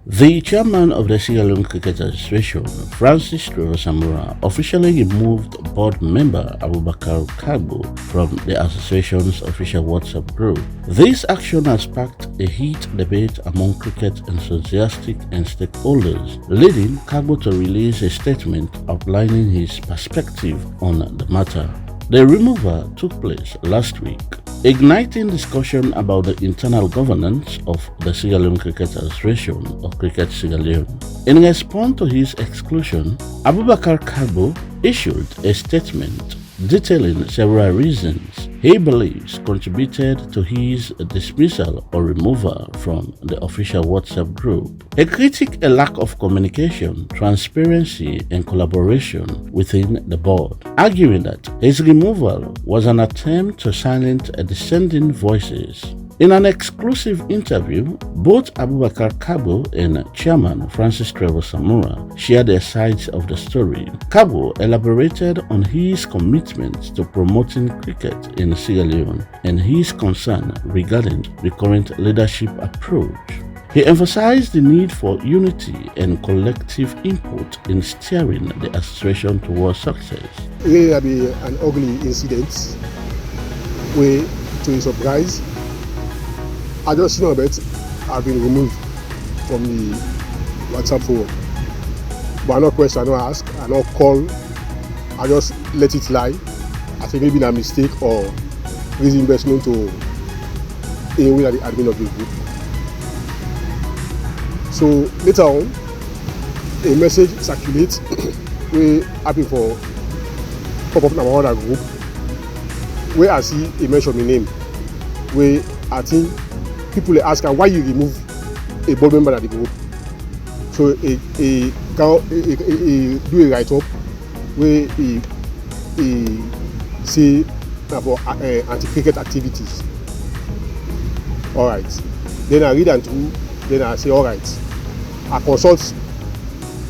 The chairman of the Sierra Leone Cricket Association, Francis Samura, officially removed board member Abubakarr Kargbo from the association's official WhatsApp group. This action has sparked a heated debate among cricket enthusiasts and stakeholders, leading Kargbo to release a statement outlining his perspective on the matter. The removal took place last week, igniting discussion about the internal governance of the Sierra Leone Cricket Association or Cricket Sierra Leone. In response to his exclusion, Abubakarr Kargbo issued a statement detailing several reasons he believes contributed to his dismissal or removal from the official WhatsApp group. He critiqued a lack of communication, transparency, and collaboration within the board, arguing that his removal was an attempt to silence dissenting voices. In an exclusive interview, both Abubakarr Kargbo and Chairman Francis Samura shared their sides of the story. Kargbo elaborated on his commitment to promoting cricket in Sierra Leone and his concern regarding the current leadership approach. He emphasized the need for unity and collective input in steering the association towards success. It had been an ugly incident where, to his surprise, I just know about I've been removed from the WhatsApp forum. But I no question, I no ask, I no call, I just let it lie. I think maybe a mistake or raise investment to a way at the admin of the group. So later on, a message circulates we happy for pop up in our other group where I see a mention my name where I think people ask her why you remove a board member of the group. So he do a write-up where he say about anti-cricket activities. All right. Then I read and through. Then I say, all right. I consult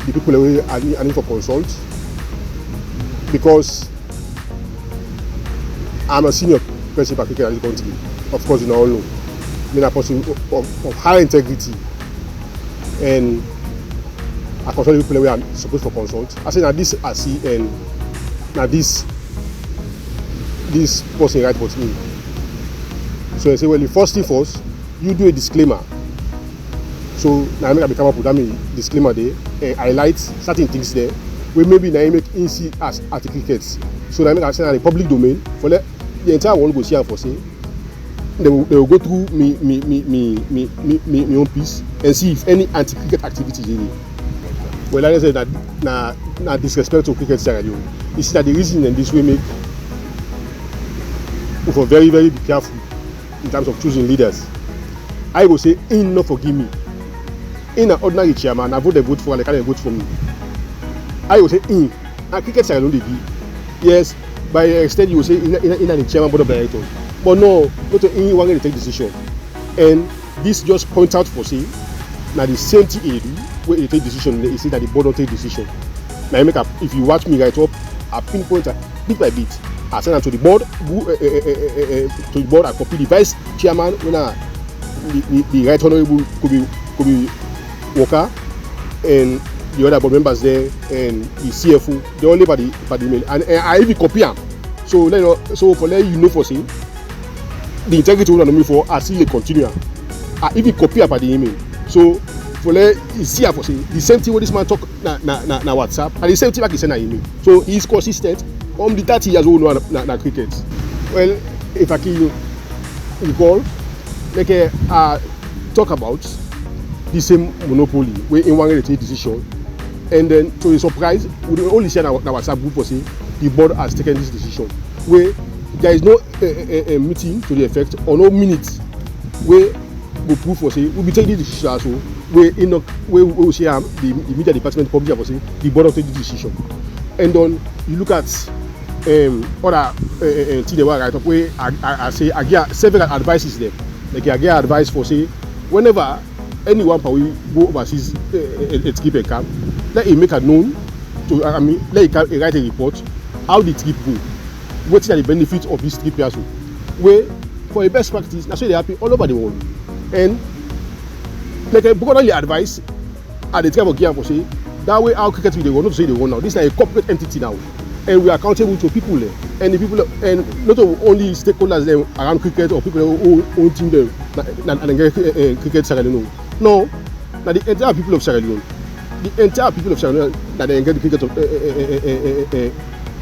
the people I need for consult because I'm a senior person for cricket in the country. Of course, you all know. I'm a person of high integrity, and I consult the people where I'm supposed to consult. I say, now this I see, and now this person right for me. So I say, well, the first thing first, you do a disclaimer. So now I make come up with that disclaimer there and highlight certain things there where maybe now I make see as crickets. So now I make I say the public domain for the entire world go see and for say they will go through me own piece and see if any anti-cricket activity is in it. Well, like I said, that disrespect to cricket Sierra Leone. You see that the reason in this way make for very, very be careful in terms of choosing leaders. I will say, not forgive me. In an ordinary chairman, I vote for and they can't vote for me. I will say, and cricket Sierra Leone they give. Yes, by extent you will say in the chairman board of directors. But no, not to one to take decision. And this just points out for say, now the same thing he do, where he take decision, he say that the board don't take decision. Now if you watch me right up, I pinpoint bit by bit. I send them to the board, I copy the vice chairman, when the right honorable could be Walker, and the other board members there, and the CFO, they only by the email. And I even copy them. So for let you know for say, the integrity will not me for I still continue. I even copy up at the email. So for let you see for say the same thing what this man talk na WhatsApp and the same thing like he send an email. So he's consistent. The 30 years old na cricket. Well, if I can recall, like talk about the same monopoly where in one take decision, and then to a surprise, we only share our WhatsApp group for say the board has taken this decision where there is no a meeting to the effect or no minutes where we prove for say we be taking this decision also where we share the media department publish for say the board will take this decision, and then you look at other things they were right up where I say I get several advices there. Like I get advice for say whenever anyone can go overseas a trip and camp, let him make a known to let him write a report how the trip go, what are the benefits of this trip also. Where for a best practice, that's why they happen all over the world. And like I not only advice, at the time of game for say that way our cricket will not say they run now. This is a corporate entity now, and we are accountable to people there, and the people and not only stakeholders there around cricket or people who own team there and get cricket Sierra Leone. No, now the entire people of Sierra Leone, that they get the cricket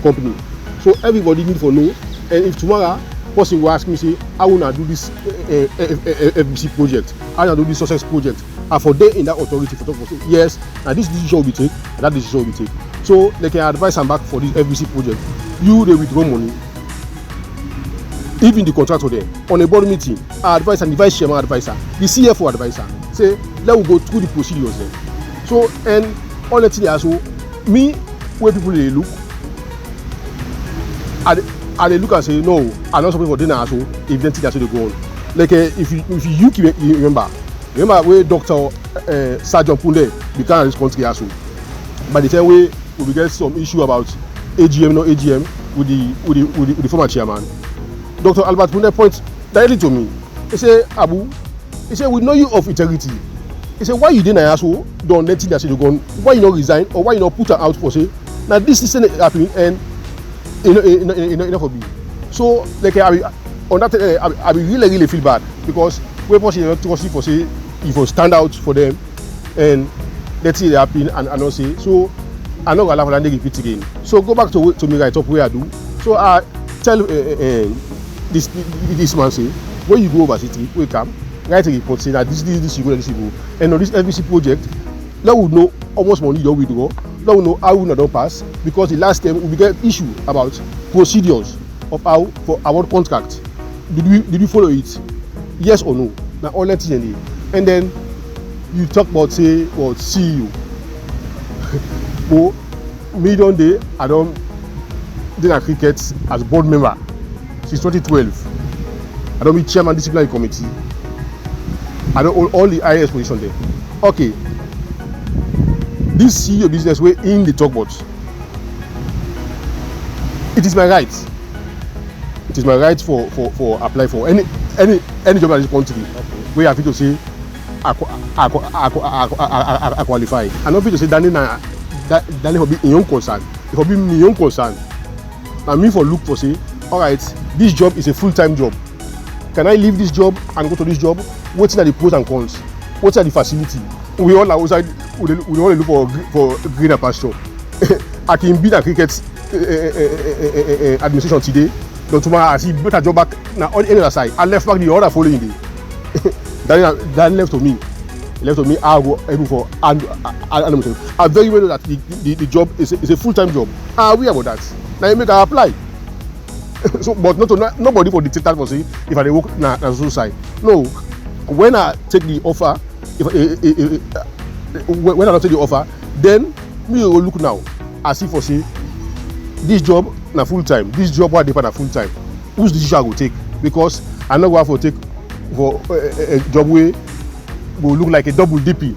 company. So everybody need to know, and if tomorrow person will ask me say I wanna do this FBC project, I wanna do this success project, and for them in that authority for talk for say yes, and this decision will be taken, that decision will be taken. So they can advise them back for this FBC project. You they withdraw money, even the contractor there on a board meeting, I advise and the vice chairman advisor, the CFO advisor, say let we go through the procedures there. So and honestly also me where people they look and they look and say no, I'm not supposed for dinner also if they think that's they go on. Like if you remember where Dr. Sergeant Punde became this country also. By the time we get some issue about AGM with the former chairman, Dr. Albert Punde points directly to me. He said, Abu, he said we know you of integrity. He said why you didn't also don't let it that you go on, why you not resign or why you not put her out for say now this is happening and enough for me. So like on that I really feel bad because we possibly trust for say if you stand out for them and let's see it happen and not say so I'm not gonna allow repeat again. So go back to me right up where I do. So I tell this man say when you go overseas, we come write a report say that this you go, and on this FBC project, now we know how much money you withdraw. Now we know how we not pass because the last time we get issue about procedures of how for our contract. Did we follow it? Yes or no? Now all that and then you talk about say or CEO. But me don't day I don't did cricket as board member since 2012. I don't be chairman disciplinary committee. I don't hold all the highest position there. Okay. This CEO business way in the talk box. It is my right. It is my right for apply for any job in this country where I feel to say I qualify. I don't feel to say that will be your own concern. It will be my own concern. And me for look for say, all right, this job is a full-time job. Can I leave this job and go to this job? What are the pros and cons? What are the facility? We all are outside. We all look for greener pasture. I can be the cricket administration today. Then tomorrow I see better job back now on any other side. I left back the other following day. that left to me. I go able for and I very well know that the job is a full-time job. I aware about that. Now you make I apply. So, but nobody for dictate that for say if I work na social side. No, when I take the offer, when I don't take the offer, then me will look now. I see for say this job na full time. This job what depend na full time. Whose decision I will take? Because I know what for take for a job where will look like a double DP,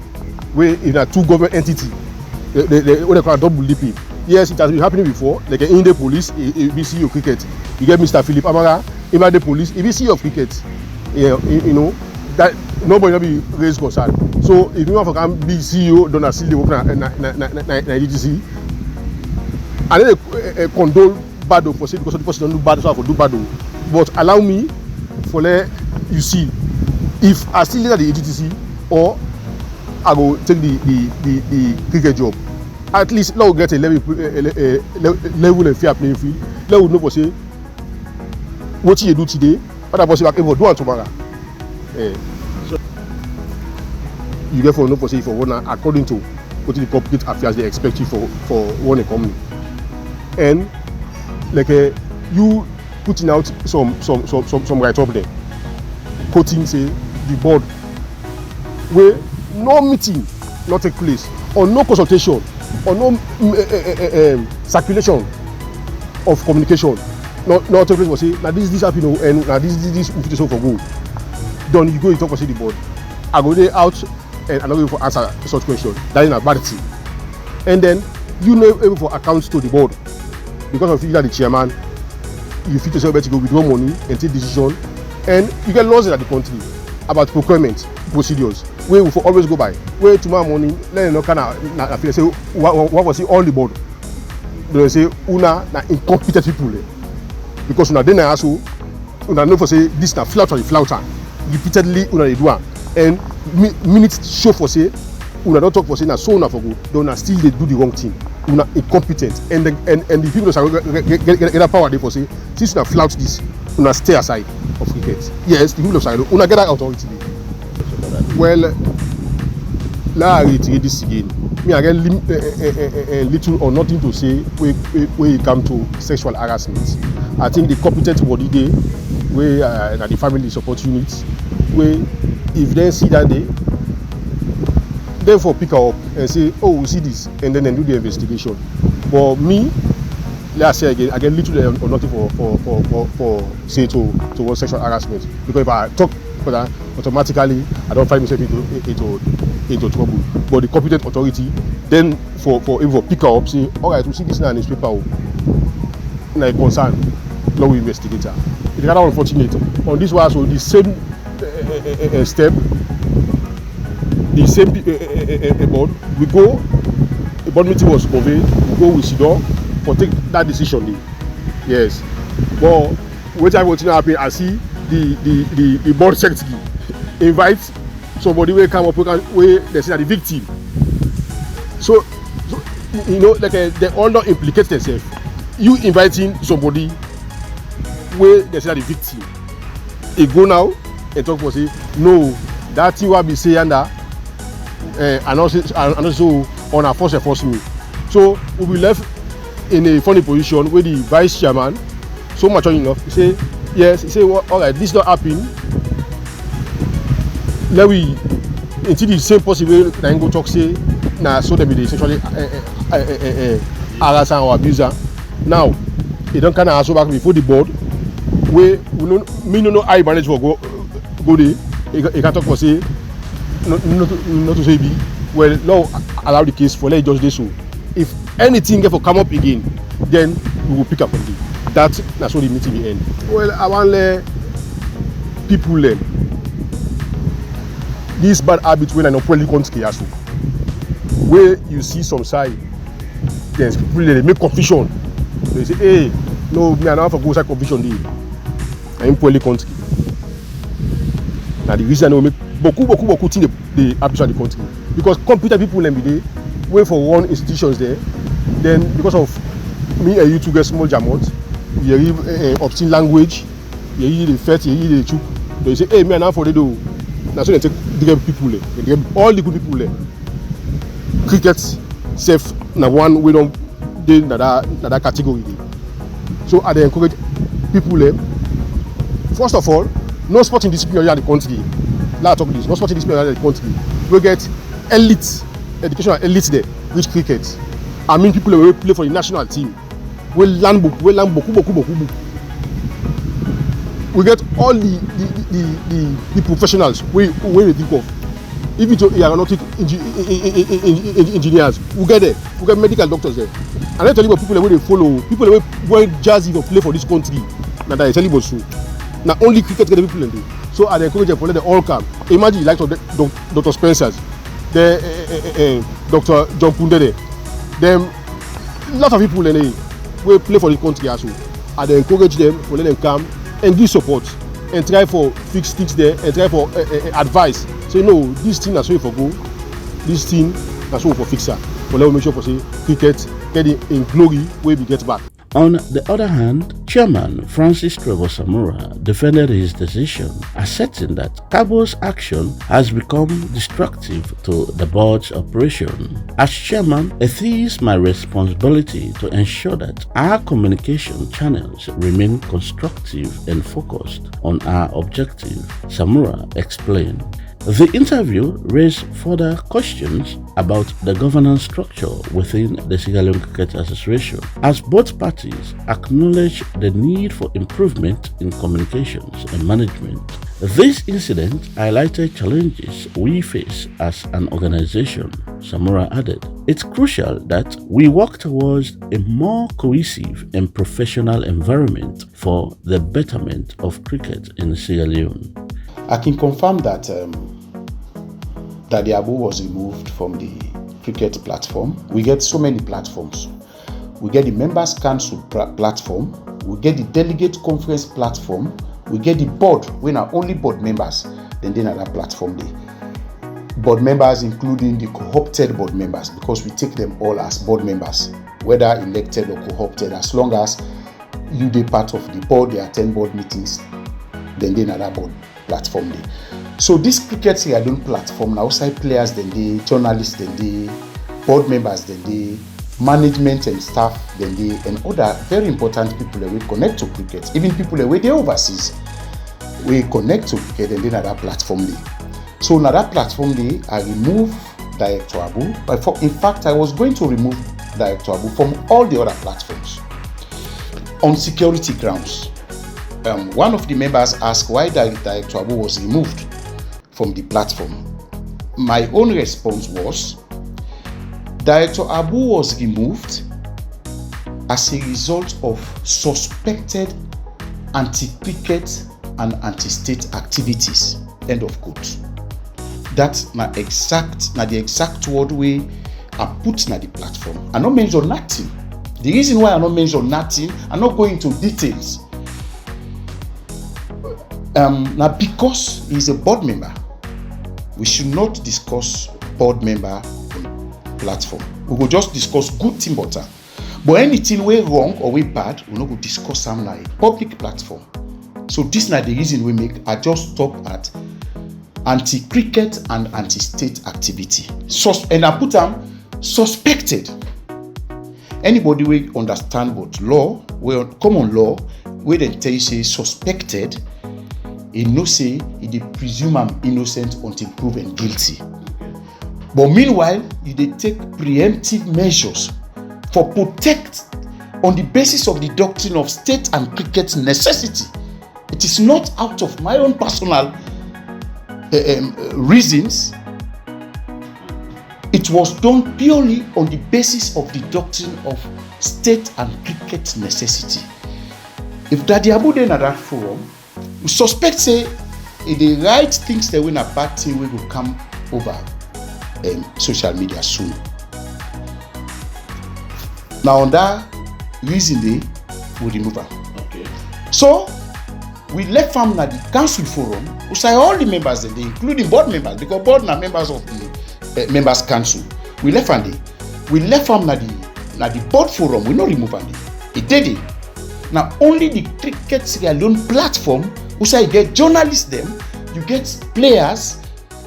where in a two government entity, what they call a double DP. Yes, it has been happening before, like in the police, ABC of cricket. You get Mr. Philip Amara, in the police, ABC of cricket. You know, that nobody will be raised concern. So if you want to come be CEO, don't still work na EGC. And then they condone bad for say because the person don't do bad, so I for do bad. But allow me for let you see if I still at the EGTC or I go take the cricket job. At least let us get a level and fair playing field. Let us know for say what you do today, what I possible able do tomorrow. So you get for know for say for one according to what the corporate affairs they expect you for one company. And like you putting out some write up there, quoting say the board where no meeting not take place or no consultation or no circulation of communication not take place for say now this happen and now this we fit so for go. Then you go and talk for say the board. I go there out and I'm not able to answer such question. That is a bad thing. And then you know able for accounts to the board because of you are the chairman. You fit to say better go withdraw money and take decision, and you get laws in the country about procurement procedures. where we for always go by. Where tomorrow morning, let no kind of say what was it all the board. They say una na incompetent people because una then also una know for say this na flouter repeatedly una dey do am and minutes show for say una don't talk for say na so una for go then una still dey do the wrong thing. Una incompetent and the people that get power they for say since una flout this una stay aside of cricket. Yes, the people of Sahel una get that authority. Well, now I reiterate this again. Me I get little or nothing to say when it come to sexual harassment. I think the competent body day where the family support units where if they see that day therefore pick her up and say, oh, we see this, and then do the investigation. But me, let's say again, I get little or nothing for say towards sexual harassment. Because if I talk for that, automatically I don't find myself into trouble. But the competent authority, then for pick her up, say, all right, we see this now in newspaper, like concern, law investigator. It's rather unfortunate. On this one, so the same step. The same board, we go, the board meeting was convened, we go with Sidon for take that decision day. Yes. But what I want to happen, I see the board secretary invite somebody where come up where they say that the victim. So you know, like they all not implicate themselves. You inviting somebody where they say that the victim. They go now and talk for say, no, that thing will be saying that. And also on our force enforcement. So we'll be left in a funny position where the vice chairman, so mature enough, he say, yes, he say, well, all right, this not happen. Let we until the same person way that go talk say, nah, so them be sexually harassing or abuser. Now, he don't kind of answer back before the board. Where we no I manage for go there. He can talk for say. Not to say be well now allow the case for let just do so. If anything get for come up again, then we will pick up on it. That's how the meeting will end. Well, I want let people learn this bad habit when I not probably country as well. Where you see some side, then people they make confusion. They say, hey, no, me I don't have to go inside confusion day. I'm probably country. Now the reason I make beaucoup things they happen in the country because competent people them be there wait for one institutions there then because of me and you two get small jamot you hear obscene language you hear the fet you hear the chook they say hey me and now for the do now so they take drag people there they drag all the good people there cricket safe na one we don't dey na that category there so I dey encourage people there first of all no sporting discipline in the country. Let's talk this. No sporting discipline in the country. We get elite, educational elite there, which cricket. I mean people who play for the national team. We learn book. We get all the professionals we think of. Even to aeronautic engineers, we get there. We get medical doctors there. And I tell you what people where they follow, people who wear jersey to play for this country. Now that I tell you what so. Now only cricket get the people in there. So I encourage them to let them all come. Imagine like Dr. Spencer's, the Dr. John Pundede, them lot of people in there will play for the country as well. I encourage them to let them come and give support and try for fix things there and try for advice. So no, this thing that's way for go, this thing that's way for fixer. But let me make sure for say cricket getting in glory where we get back. On the other hand, Chairman Francis Trevor Samura defended his decision, asserting that Kargbo's action has become destructive to the board's operation. As chairman, it is my responsibility to ensure that our communication channels remain constructive and focused on our objective, Samura explained. The interview raised further questions about the governance structure within the Sierra Leone Cricket Association, as both parties acknowledge the need for improvement in communications and management. This incident highlighted challenges we face as an organization, Samura added. It's crucial that we work towards a more cohesive and professional environment for the betterment of cricket in Sierra Leone. I can confirm that Daddy Abu was removed from the cricket platform. We get so many platforms. We get the members council platform. We get the delegate conference platform. We get the board, when are only board members. Then another platform there. Board members including the co-opted board members, because we take them all as board members, whether elected or co-opted, as long as you be part of the board, they attend board meetings, then another board platform there. So this cricket Sierra platform, now outside players, then the journalists, then the board members, then the management and staff, then the and other very important people that we connect to cricket, even people that we overseas, we connect to cricket, and then another platform there. So another platform there, I remove Director Abu. In fact, I was going to remove Director Abu from all the other platforms on security grounds. One of the members asked why Director Abu was removed from the platform. My own response was, Director Abu was removed as a result of suspected anti-cricket and anti-state activities. End of quote. That's the exact word we are put on the platform. I not mention nothing. The reason why I not mention nothing, I'm not going into details. Now because he's a board member, we should not discuss board member on platform. We will just discuss good thing butter. But anything way wrong or way bad, we not go discuss them like public platform. So this is not the reason we make. I just stop at anti-cricket and anti-state activity. And I put them suspected. Anybody will understand what law, well, common law, where they tell you say suspected, he no say he presume I'm innocent until proven guilty. But meanwhile, they take preemptive measures for protect on the basis of the doctrine of state and cricket necessity. It is not out of my own personal reasons. It was done purely on the basis of the doctrine of state and cricket necessity. If Daddy Abu then at that forum, we suspect say if they write things that when a bad thing will come over social media soon. Now on that reason we remove her. Okay. So we left them at the council forum. We say all the members, they including board members, because board are members of the members council. We left them there. We left them at the board forum. We not remove them there. It did it. Now only the cricket Sierra Leone platform. We say you get journalists them, you get players,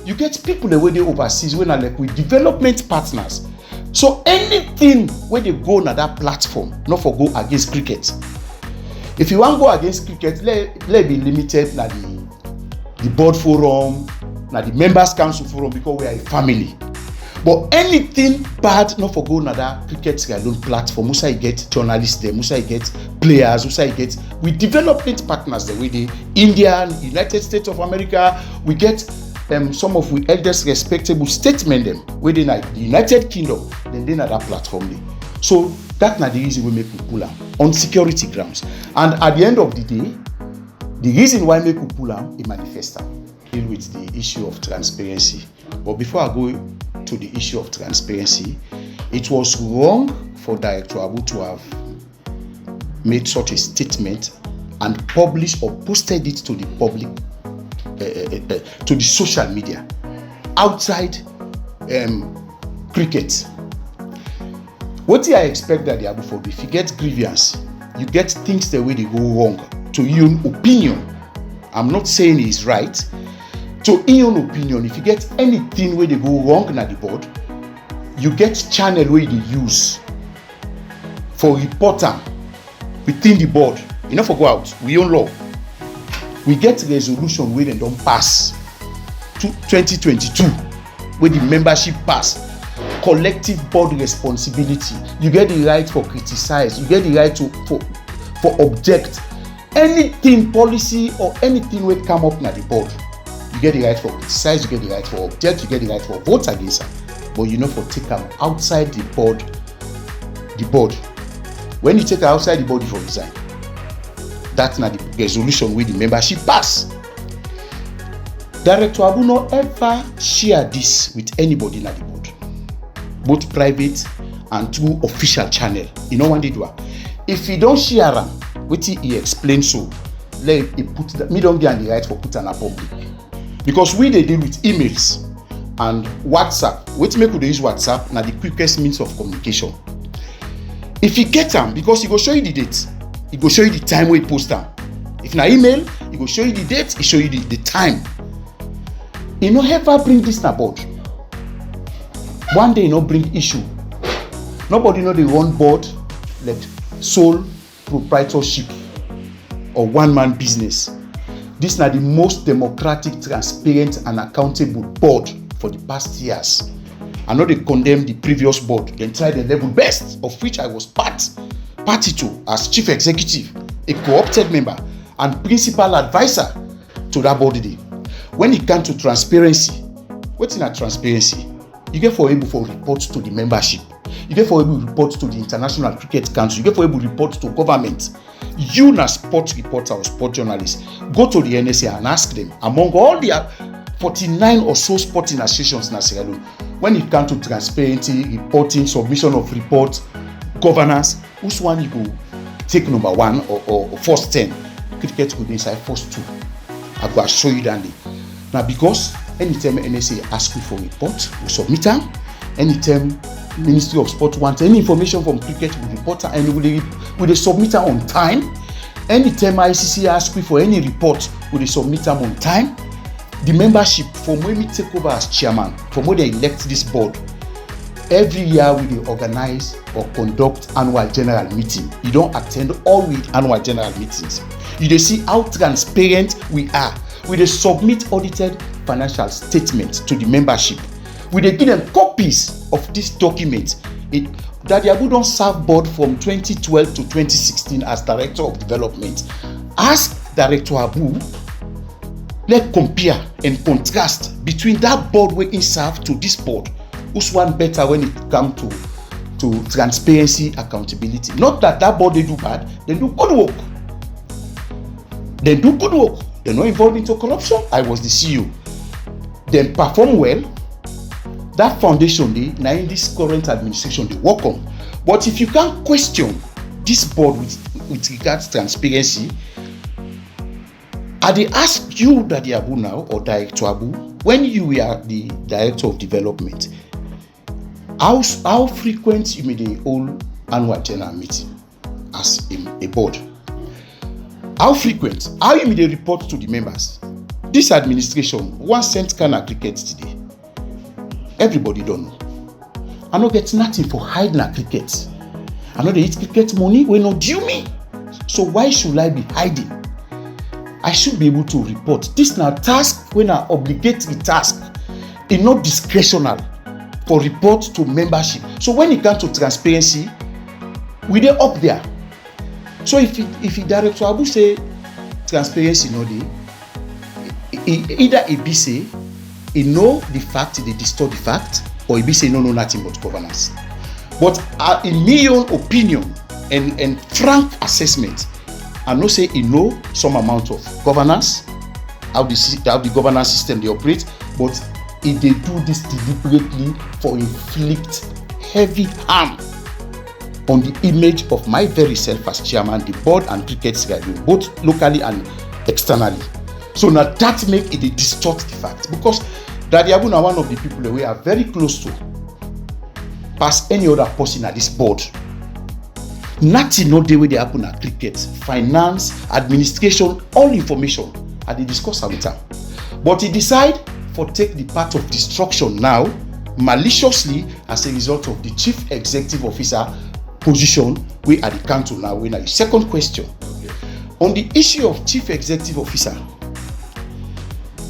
you get people that way they overseas when like with development partners. So anything when they go on that platform, not for go against cricket. If you want to go against cricket, let be limited na the board forum, na the members council forum, because we are a family. But anything bad, not for go on that cricket Sierra Leone platform. Musa you get journalists there, Musa you get players, Musa you get with development partners there, with the Indian, United States of America, we get some of the eldest respectable statesmen them within the United Kingdom, then they na that platform there. So that's not the reason we make we pull am on security grounds. And at the end of the day, the reason why make we pull am is manifesto deal with the issue of transparency. But before I go to the issue of transparency, it was wrong for Director Abu to have made such a statement and published or posted it to the public, to the social media outside cricket. What I expect that they are before, if you get grievance, you get things the way they go wrong, to your own opinion. I'm not saying it's right. To your own opinion, if you get anything where they go wrong at the board, you get channel where they use for reporter within the board. You know, for go out, we own law. We get resolution where they don't pass to 2022, where the membership pass. Collective board responsibility. You get the right for criticize. You get the right for object. Anything policy or anything will come up na the board. You get the right for criticize. You get the right for object. You get the right for vote against her. But you know for take them outside the board. The board. When you take her outside the board, you for resign. That's not the resolution where the membership pass. Director Abu no ever share this with anybody in the board, both private and through official channel. You know what they do? If he don't share them, what he explain so, let he put that. Me don't get the right for put on a public, because we they deal with emails and WhatsApp. What make we use WhatsApp? Now the quickest means of communication. If you get them, because he go show you the date, he go show you the time where he post them. If na email, he go show you the date, he show you the time. He no ever bring this na board. One day he no bring issue. Nobody know the run board like sole proprietorship or one-man business. This na the most democratic, transparent and accountable board for the past years. I know they condemn the previous board. They tried the level best, of which I was party to as chief executive, a co-opted member and principal advisor to that body. When it comes to transparency, what's in a transparency? You get for able for reports to the membership. You get for able report to the International Cricket Council. You get for able report to government. You na sport reporter or sport journalist, go to the NSA and ask them, among all the 49 or so sporting associations in Sierra Leone, when it comes to transparency, reporting, submission of reports, governance, which one you go take number 1 or first 10? Cricket will be inside first 2. I go show you that day. Now, because anytime NSA ask you for a report, we submit them. Anytime Ministry of Sport wants any information from cricket, we report and we submit them on time. Anytime ICC ask you for any report, we submit them on time. The membership, from when we take over as chairman, from when they elect this board, every year we organize or conduct annual general meeting. You don't attend all with annual general meetings. You see how transparent we are. We submit audited financial statements to the membership. We give them copies of this document. Daddy Abu don't serve board from 2012 to 2016 as Director of Development. Ask Director Abu, let's compare and contrast between that board where he served to this board. Who's one better when it comes to transparency, accountability? Not that board they do bad, they do good work. They do good work. They're not involved into corruption. I was the CEO. They perform well. That foundation, now in this current administration, they work on. But if you can't question this board with regards to transparency, they ask you, Daddy Abu now, or Director Abu, when you were the Director of Development, how frequent you made a whole annual general meeting as a board? How frequent? How you made a report to the members? This administration, 1 cent can of cricket today. Everybody don't know. I no get nothing for hiding a cricket. I know they eat cricket money when not due me. So why should I be hiding? I should be able to report. This now task when an obligatory task, it's not discretional for report to membership. So when it comes to transparency, we dey up there. So if Director Abu say transparency no dey, either he be say he know the fact, they distort the fact, or he be say no nothing but governance. But in my own opinion and frank assessment, I know say he know some amount of governance, how the governance system they operate, but he dey do this deliberately for inflict heavy harm on the image of my very self as chairman, the board and cricket schedule, both locally and externally. So now that make it distort the fact, because Daddy Abu na one of the people that we are very close to, past any other person at this board. Nothing no dey wey dey happen at cricket, finance, administration, all information, and they discuss with him. But he decide for take the path of destruction now, maliciously, as a result of the chief executive officer position we at the council now. We now second question. Okay. On the issue of chief executive officer,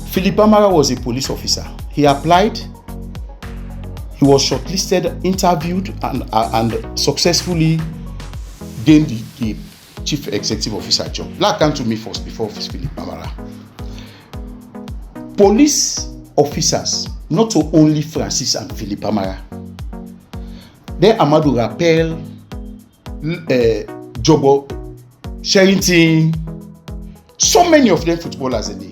Philip Amara was a police officer. He applied, he was shortlisted, interviewed, and successfully gained the chief executive officer job. That came to me first before Philip Amara. Police officers, not only Francis and Philip Amara, then Amadou Rappel, Jobo, Sherrington, so many of them footballers in there.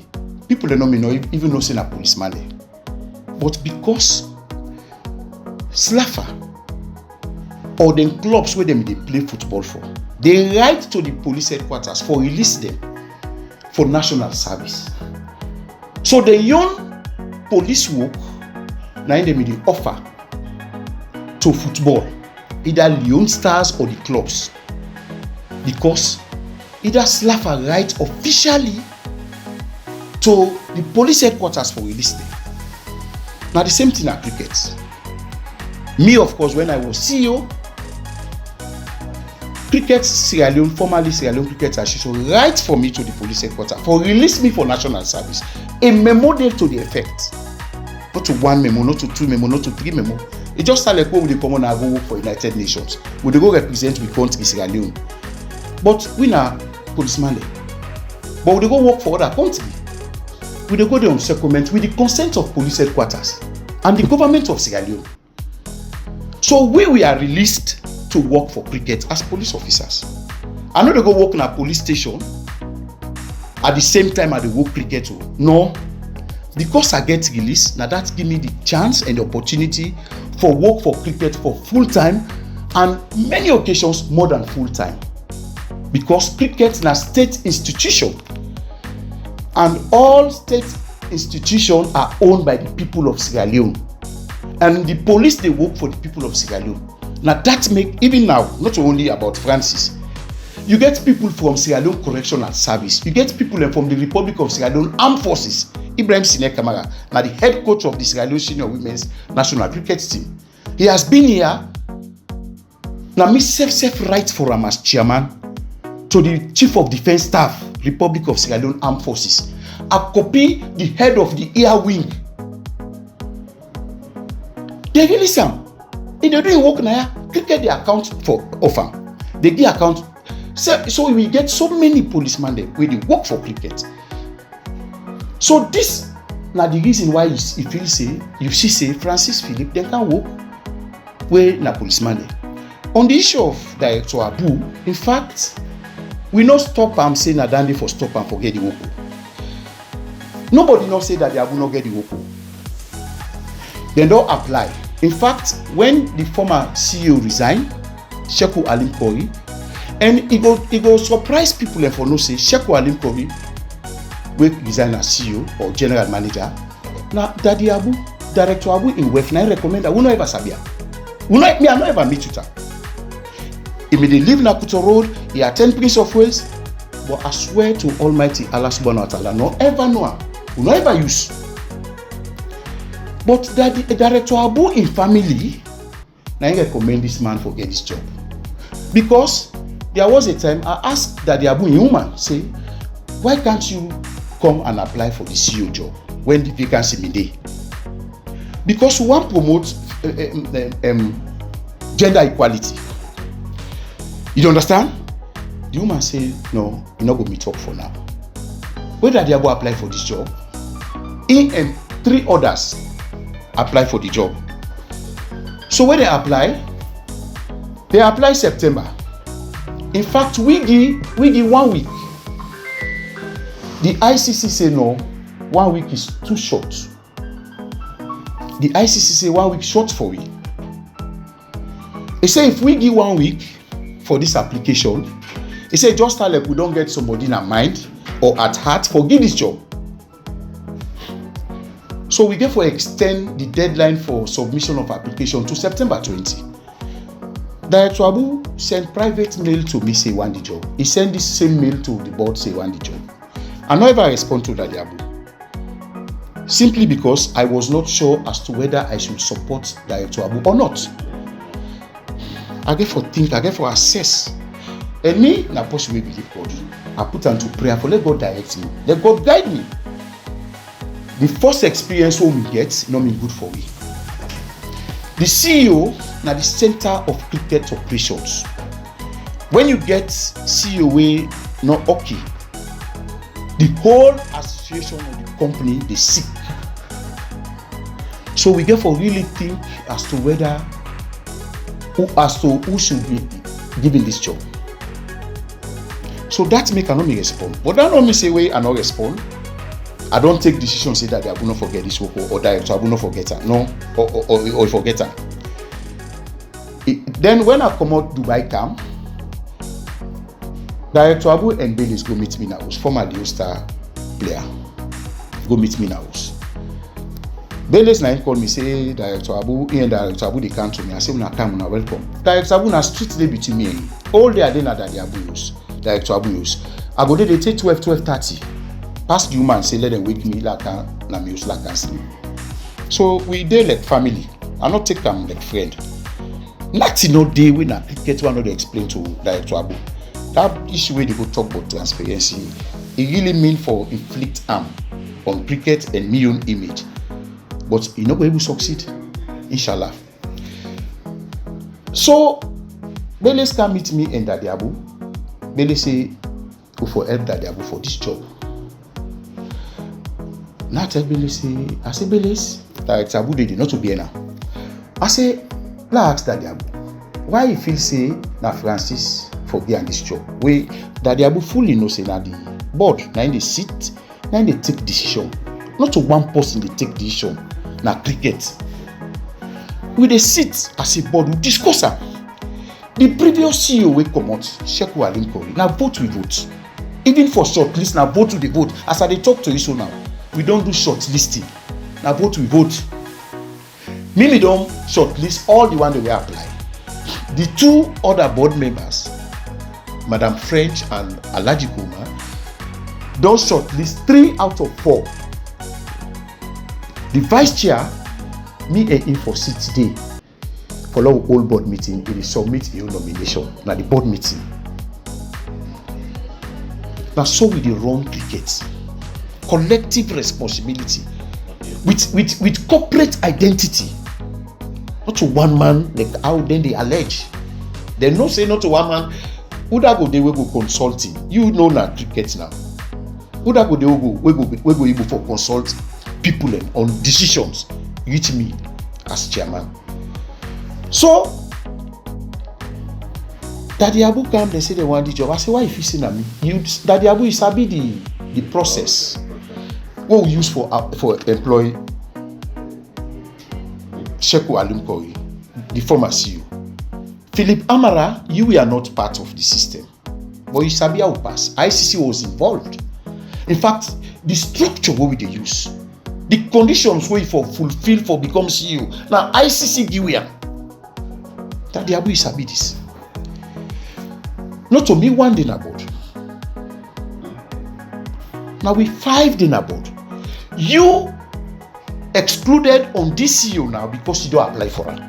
people don't know even know say na policeman there. But because Slaffer or the clubs where them they play football for, they write to the police headquarters for release them for national service. So the young police work now them they offer to football, either Leone Stars or the clubs, because either Slaffer write officially to the police headquarters for release them. Now the same thing at cricket. Me, of course, when I was CEO, Cricket Sierra Leone, formerly Sierra Leone Cricket Association, write for me to the police headquarters for release me for national service. A memo there to the effect. Not to one memo, not to two memo, not to three memo. It just started like when we come on and go work for United Nations. We go represent the country Sierra Leone. But we are policemen there. But we go work for other country. We go there on settlement with the consent of police headquarters and the government of Sierra Leone. So we are released to work for cricket as police officers. I know they go work in a police station at the same time as they work cricket. No, because I get released, now that give me the chance and the opportunity for work for cricket for full time, and many occasions more than full time. Because cricket is a state institution, and all state institutions are owned by the people of Sierra Leone, and the police they work for the people of Sierra Leone. Now that make, even now, not only about Francis, you get people from Sierra Leone Correctional Service, you get people from the Republic of Sierra Leone Armed Forces. Ibrahim Sine Kamara, now the head coach of the Sierra Leone Senior Women's National Cricket Team. He has been here. Now me self write for him as chairman to the Chief of Defense Staff, Republic of Sierra Leone Armed Forces. I copy the head of the air wing. They release him. If they don't work now, cricket the account for offer. They give account. So we get so many policemen there where they work for cricket. So this now the reason why you feel say Francis Philip they can work where na policeman there. On the issue of Director Abu, in fact, we not stop am say na dandy for stop and forget the work. Nobody not say that the Abu not get the work. They don't apply. In fact, when the former CEO resigned, Sheku Alim Kori, and it go surprise people and for no say Sheku Alim Kori will resign as CEO or general manager. Now, Daddy Abu, Director Abu in West, I recommend that we not ever sabia. I not ever meet with her. He may live in Akuto Road, he attend Prince of Wales, but I swear to Almighty Allah subhanahu wa ta'ala, no ever know her, we not ever use. But the Director Abu in family, I recommend this man for get this job. Because there was a time I asked Daddy Abu in human, say, why can't you come and apply for the CEO job when the vacancy may be? Because we want to promote gender equality. You understand? The woman say, no, you're not going to meet up for now. When Daddy Abu apply for this job, he and 3 others apply for the job. So when they apply September. In fact, we give 1 week. The ICC say no, 1 week is too short. The ICC say 1 week short for we. They say if we give 1 week for this application, they say just like we don't get somebody in our mind or at heart for give this job. So we therefore extend the deadline for submission of application to September 20. Director Abu sent private mail to me say want the job. He sent this same mail to the board say want the job. I never respond to Daddy Abu. Simply because I was not sure as to whether I should support Director Abu or not. I get for think, I get for assess. And me, na person we believe God. I put on to prayer for let God direct me. Let God guide me. The first experience we get not mean good for me. The CEO na the center of cricket operations. When you get CEO way not okay, the whole association of the company they sick. So we therefore really think as to whether who should be given this job. So that make I not me respond. But that not me say way I not respond. I don't take decision say that I will not forget this work or director I will not forget her. No, or forget her. Then when I come out Dubai camp, Director Abu and Belis go meet me in house. Former the star player go meet me in house. Belis na him call me say Director Abu and Director Abu they come to me. I say una come una welcome. Director Abu na street dey between me and him. All day I dey na that the Abu use. Director Abu use. I go there they take 12:30. Pass the woman say let them wake me like na me use like and sleep. So we dey like family. I not take them like friend. Nothing no day when I get one to explain to Director Abu. That issue where they go talk about transparency, it really mean for inflict harm on cricket and me own image. But you know where we succeed, inshallah. So Beles can meet me and Daddy Abu. Beles say, "Go for help Daddy Abu for this job." Now I tell Beles say, I say Beles, Director Abu did not to be now. I say, let's ask Daddy Abu, why you feel say na Francis for behind this job? Where Daddy Abu fully know say na the board, na in the sit, na in they take decision. Not to one person they take decision. Na cricket. We dey sit as a board, we discuss am. The previous CEO wey comot, Sheku Alimkori, na vote we vote. Even for shortlist, na vote we dey vote. As I dey talk to you so now, we don't do shortlisting. Na vote we vote. Me don shortlist all the one that we apply. The two other board members, Madam French and Alhaji Kuma, don shortlist 3 out of 4. The vice chair, me and him for sit today. For our whole board meeting, he will submit your nomination. Now the board meeting. Now so we dey run cricket. Collective responsibility. With corporate identity. Not to one man, like how then they allege. They no say not to one man. Who that go they will go consulting? You know na cricket now. Who that go they will go able for consult people on decisions. With me as chairman. So Daddy Abu come, they say they want the job. I say, why if you say na me? Daddy Abu is sabi the process. What we use for employ Sheku Alimkori, the former CEO. Philip Amara, you are not part of the system, but you sabi how pass. ICC was involved. In fact, the structure where we dey use, the conditions where for fulfill for become CEO. Now ICC give you. Daddy Abu is sabi this. Not to me one day na board. Now we 5 day na board. You excluded on this CEO now because you don't apply for it.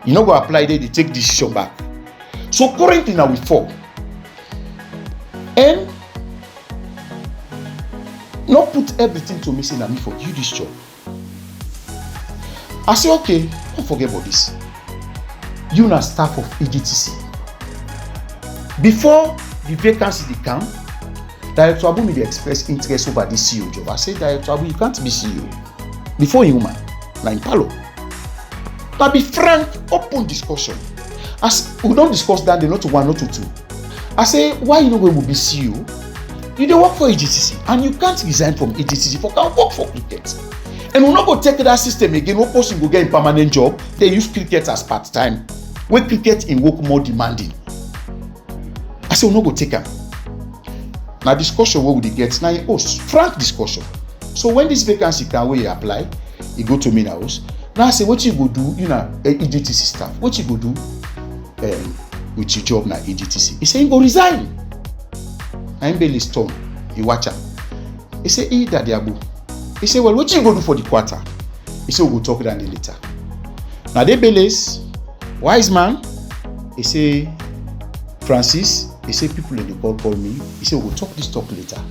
You not go apply there, they take decision back. So currently now we 4. And not put everything to me saying me for you this job. I say okay, don't forget about this. You na staff of EGTC. Before the vacancy dey come, Director Abu may express interest over this CEO job. I say, Director Abu, you can't be CEO. Before you man, na in palo. Now be frank, open discussion. As we don't discuss that, they not to 1, not to 2. I say, why you not going to be CEO? You dey work for EGTC and you can't resign from EGTC for can work for cricket. And we not go take that system again. No person go get a permanent job. They use cricket as part-time. When cricket in work more demanding. I say we not go take am. Now discussion what would you get? Now host frank discussion. So when this vacancy can where you apply, you go to me now house. Now I say what you go do, you know, EGTC staff. What you go do with your job now EGTC? He say he go resign. I'm Bailey Stone. He watch am. He say he Daddy Abu. He say well what you go do for the quarter? He say we go talk that later. Now they Bailey's wise man. He say Francis. He say people in the call me. He say we'll talk this talk later.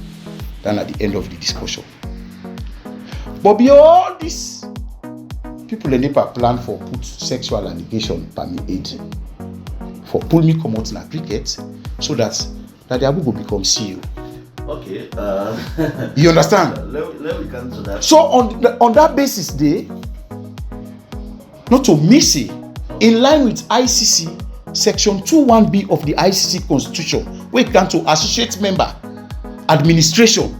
Then at the end of the discussion. But beyond all this, people in NEPA plan for put sexual allegation by me age. For pull me come out in a cricket so that Daddy Abu will become CEO. Okay. You understand? Let me come to that. So on that basis, they not to miss it, in line with ICC Section 21B of the ICC Constitution, we can to associate member administration.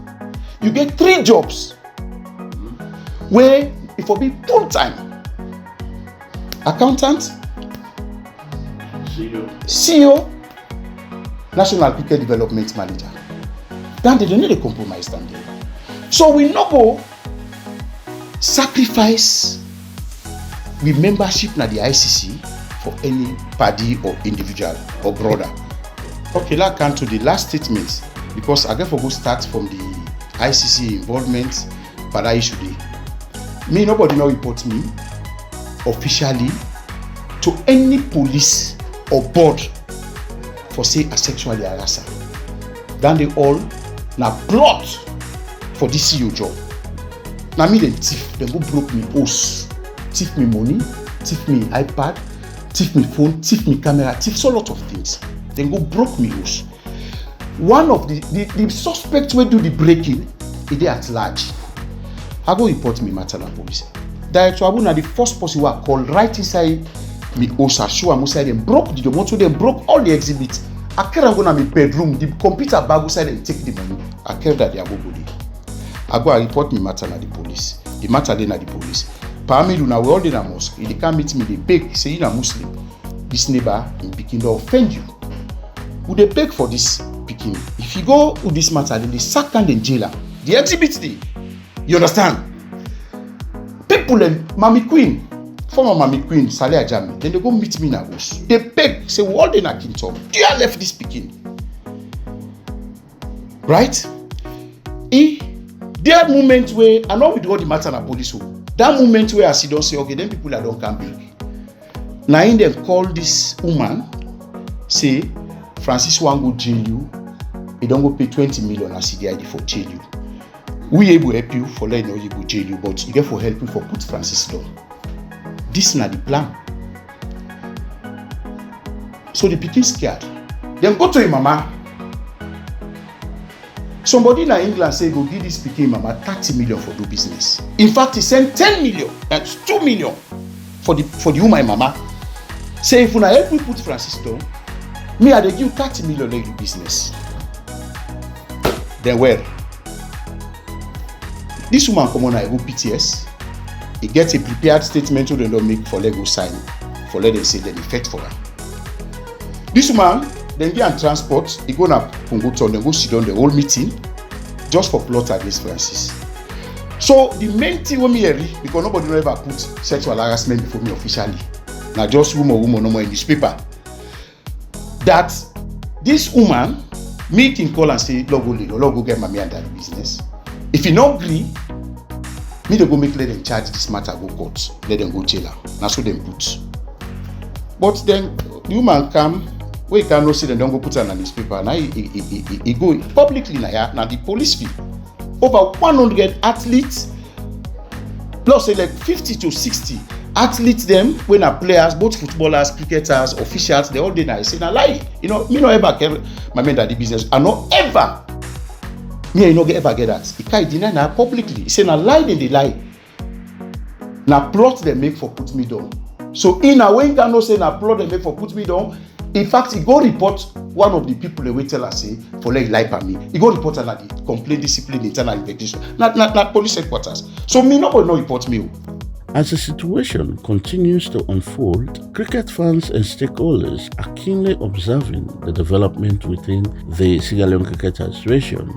you get 3 jobs where it will be full-time. Accountant, CEO, National Cricket Development Manager. Then they don't need a compromise down there. So we no go sacrifice with membership na the ICC for any party or individual or brother. Okay, let's come to the last statement because I get for go start from the ICC involvement for that issue day. Me, nobody now report me officially to any police or board for say a sexually harasser. Then they all now plot for this CEO job. Now me then thief, they go broke me house, thief me money, thief me iPad, thief me phone, thief me camera, thief so lot of things. Then go broke me house. One of the suspects wey do the breaking, is there at large. I go report me matter na police. Director Abu na the first person who I call right inside me house, I show am inside them broke the motor, they broke all the exhibits. I carry am go na my bedroom, the computer bag inside and take the money. I carry that they go there. I go report me matter na the police. The matter dey na the police. Paramidu na we all dey na mosque. They come meet me, they beg, say you na Muslim. This neighbor in Pikin don offend you. Who they beg for this Pikin? If you go with this matter, then they sack and then jail am. The exhibit dey. You understand? People and Mami Queen, former Mami Queen, Saleh Ajami, then they go meet me in a house. They beg, say, what they na kingdom? Do you left this Pikin? Right? That moment where, I know we do all the matter na police, that moment where I see don't say, okay, then people that don't come back. Now in them call this woman, say, Francis wan go jail you, he don't go pay 20 million as CDID for jail you. We able help you for letting you go jail you, but you get for help you for put Francis down. This is not the plan. So the Pikin scared. Then go to him mama. Somebody in England say go give this Pikin mama 30 million for do business. In fact, he sent 10 million, that's 2 million for the woman mama. Say if you help me put Francis down, me I dey give 30 million like the business. Then where? This woman come on a go PTS. He gets a prepared statement to they don't make for Lego sign. For let them say that effect for her. This woman then get on transport. He go na Congo town. They go sit down the whole meeting just for plot against Francis. So the main thing with me here, because nobody will ever put sexual harassment before me officially. Now just rumor no more in newspaper. That this woman me can call and say, Log go get mommy under the business. If you not agree, me they go make let them charge this matter go court, let them go jail. Now so them put. But then the woman come, we cannot say them don't go put her on the newspaper. Now he go publicly now the police fee. Over 100 athletes, plus say like 50 to 60 athletes them when are players, both footballers, cricketers, officials, they all dey now. Say na lie. You know, me no ever care my men that the business. I no ever. Me I no ever get that. He can't deny na publicly. He say na lie they lie. Na plot they make for put me down. So in a way, you cannot say na plot they make for put me down. In fact, he go report one of the people they will tell us say for like lie for me. He go report her at the complaint discipline internal investigation. Not police headquarters. So me nobody no report me. As the situation continues to unfold, cricket fans and stakeholders are keenly observing the development within the Sierra Leone Cricket Association.